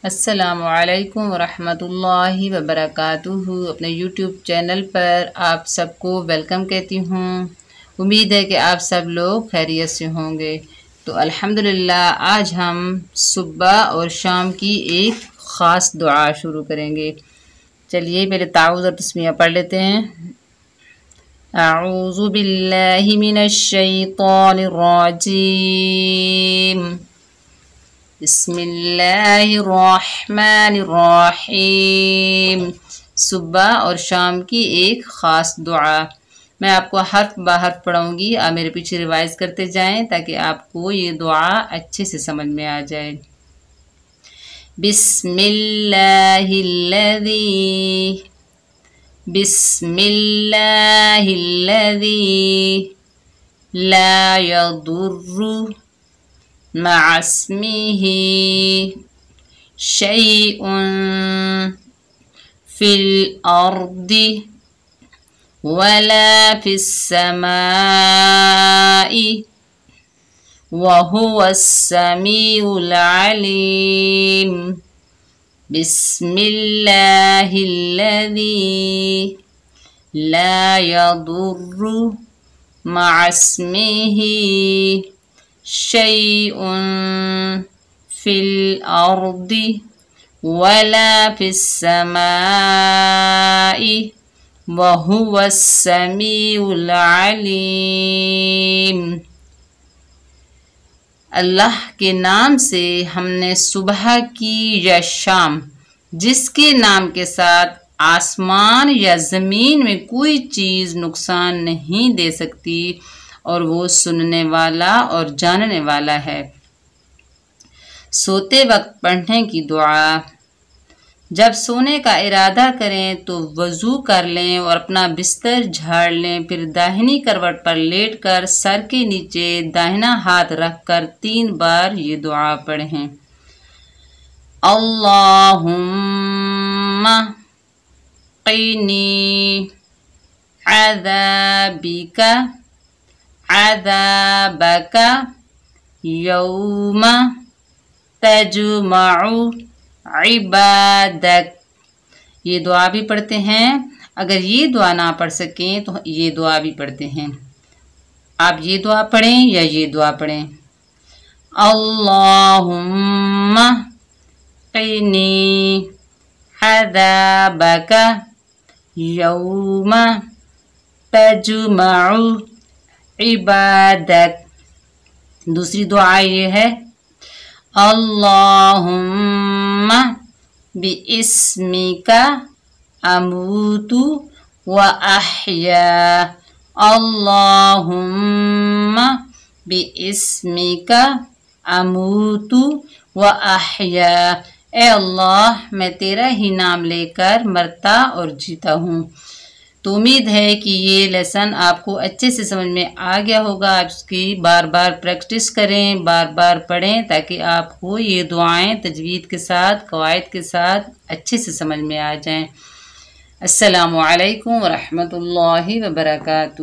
السلام علیکم ورحمۃ اللہ وبرکاتہ۔ اپنے یوٹیوب چینل پر آپ سب کو ویلکم کہتی ہوں۔ امید ہے کہ آپ سب لوگ خیریت سے ہوں گے۔ تو الحمدللہ آج ہم صبح اور شام کی ایک خاص دعا شروع کریں گے۔ چلیے پہلے تعوذ اور تسمیہ پڑھ لیتے ہیں۔ اعوذ باللہ من الشیطان الرجیم، بسم اللہ الرحمن الرحیم۔ صبح اور شام کی ایک خاص دعا۔ میں آپ کو حرف بہ حرف پڑھوں گی، آپ میرے پیچھے ریوائز کرتے جائیں تاکہ آپ کو یہ دعا اچھے سے سمجھ میں آ جائے۔ بسم اللہ الذی، بسم اللہ الذی لا یضر مع اسمه شیء فی الارض ولا فی السماء وهو السمیع العلیم۔ بسم اللہ الذی لا یضر مع اسمه شیء فی الارض ولا فی السماء وهو السمیع العلیم۔ اللہ کے نام سے ہم نے صبح کی یا شام جس کے نام کے ساتھ آسمان یا زمین میں کوئی چیز نقصان نہیں دے سکتی اور وہ سننے والا اور جاننے والا ہے۔ سوتے وقت پڑھنے کی دعا۔ جب سونے کا ارادہ کریں تو وضو کر لیں اور اپنا بستر جھاڑ لیں، پھر داہنی کروٹ پر لیٹ کر سر کے نیچے داہنا ہاتھ رکھ کر 3 بار یہ دعا پڑھیں۔ اللہم قنی عذابک عذابک یوم تجمع عبادک۔ یہ دعا بھی پڑھتے ہیں، اگر یہ دعا نہ پڑھ سکیں تو یہ دعا بھی پڑھتے ہیں۔ آپ یہ دعا پڑھیں یا یہ دعا پڑھیں۔ اللہم قنی عذابک یوم تجمع عبادک۔ دوسری دعا یہ ہے، اللہم باسمک اموت و احیا۔ اللہم باسمک اموت و احیا۔ اے اللہ میں تیرا ہی نام لے کر مرتا اور جیتا ہوں۔ تو امید ہے کہ یہ لیسن آپ کو اچھے سے سمجھ میں آ گیا ہوگا۔ آپ اس کی بار بار پریکٹس کریں، بار بار پڑھیں تاکہ آپ کو یہ دعائیں تجوید کے ساتھ، قواعد کے ساتھ اچھے سے سمجھ میں آ جائیں۔ السلام علیکم ورحمۃ اللہ وبرکاتہ۔